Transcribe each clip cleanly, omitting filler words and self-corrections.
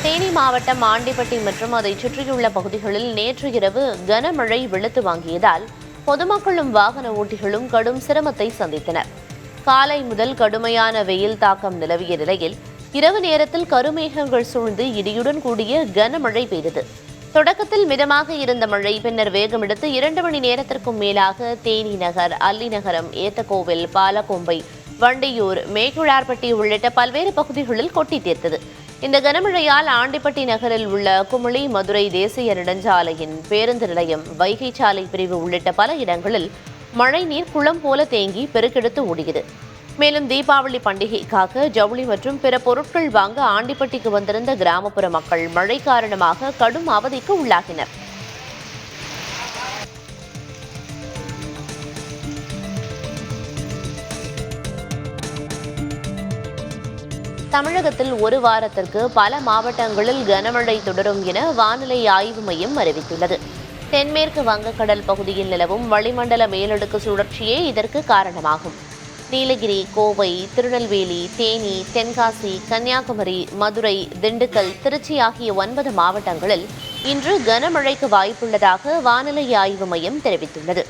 தேனி மாவட்டம் ஆண்டிப்பட்டி மற்றும் அதைச் சுற்றியுள்ள பகுதிகளில் நேற்று இரவு கனமழை வெளுத்து வாங்கியதால் பொதுமக்களும் வாகன ஓட்டிகளும் கடும் சிரமத்தை சந்தித்தனர். காலை முதல் கடுமையான வெயில் தாக்கம் நிலவிய நிலையில் இரவு நேரத்தில் கருமேகங்கள் சூழ்ந்து இடியுடன் கூடிய கனமழை பெய்தது. தொடக்கத்தில் மிதமாக இருந்த மழை பின்னர் வேகமெடுத்து 2 மணி நேரத்திற்கும் மேலாக தேனி நகர், அல்லிநகரம், ஏத்தக்கோவில், பாலக்கோம்பை, வண்டியூர், மேக்குழார்பட்டி உள்ளிட்ட பல்வேறு பகுதிகளில் கொட்டி தீர்த்தது. இந்த கனமழையால் ஆண்டிப்பட்டி நகரில் உள்ள குமுளி மதுரை தேசிய நெடுஞ்சாலையின் பேருந்து நிலையம், வைகை சாலை பிரிவு உள்ளிட்ட பல இடங்களில் மழைநீர் குளம் போல தேங்கி பெருக்கெடுத்து ஓடியது. மேலும் தீபாவளி பண்டிகைக்காக ஜவுளி மற்றும் பிற பொருட்கள் வாங்க ஆண்டிப்பட்டிக்கு வந்திருந்த கிராமப்புற மக்கள் மழை காரணமாக கடும் அவதிக்கு உள்ளாகினர். தமிழகத்தில் ஒரு வாரத்திற்கு பல மாவட்டங்களில் கனமழை தொடரும் என வானிலை ஆய்வு மையம் அறிவித்துள்ளது. தென்மேற்கு வங்கக்கடல் பகுதியில் நிலவும் வளிமண்டல மேலடுக்கு சுழற்சியே இதற்கு காரணமாகும். நீலகிரி, கோவை, திருநெல்வேலி, தேனி, தென்காசி, கன்னியாகுமரி, மதுரை, திண்டுக்கல், திருச்சி ஆகிய 9 மாவட்டங்களில் இன்று கனமழைக்கு வாய்ப்புள்ளதாக வானிலை ஆய்வு மையம் தெரிவித்துள்ளது.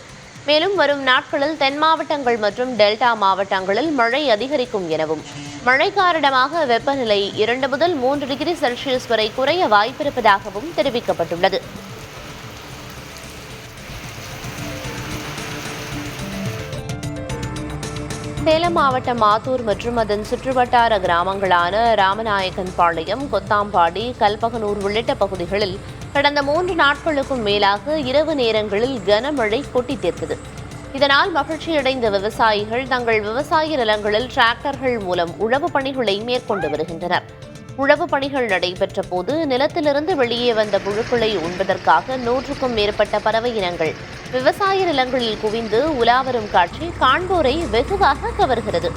மேலும் வரும் நாட்களில் தென் மாவட்டங்கள் மற்றும் டெல்டா மாவட்டங்களில் மழை அதிகரிக்கும் எனவும், மழை காரணமாக வெப்பநிலை 2 முதல் 3 டிகிரி செல்சியஸ் வரை குறைய வாய்ப்பிருப்பதாகவும் தெரிவிக்கப்பட்டுள்ளது. சேலம் மாவட்டம் ஆத்தூர் மற்றும் அதன் சுற்றுவட்டார கிராமங்களான ராமநாயக்கன்பாளையம், கொத்தாம்பாடி, கல்பகனூர் உள்ளிட்ட பகுதிகளில் கடந்த 3 நாட்களுக்கும் மேலாக இரவு நேரங்களில் கனமழை கொட்டி தீர்த்தது. இதனால் மகிழ்ச்சியடைந்த விவசாயிகள் தங்கள் விவசாய நிலங்களில் டிராக்டர்கள் மூலம் உழவு பணிகளை மேற்கொண்டு வருகின்றனர். உழவு பணிகள் நடைபெற்ற போது நிலத்திலிருந்து வெளியே வந்த புழுக்களை உண்பதற்காக 100க்கும் மேற்பட்ட பறவை இனங்கள் விவசாய நிலங்களில் குவிந்து உலாவரும் காட்சி காண்போரை வெகுவாக கவர்கிறது.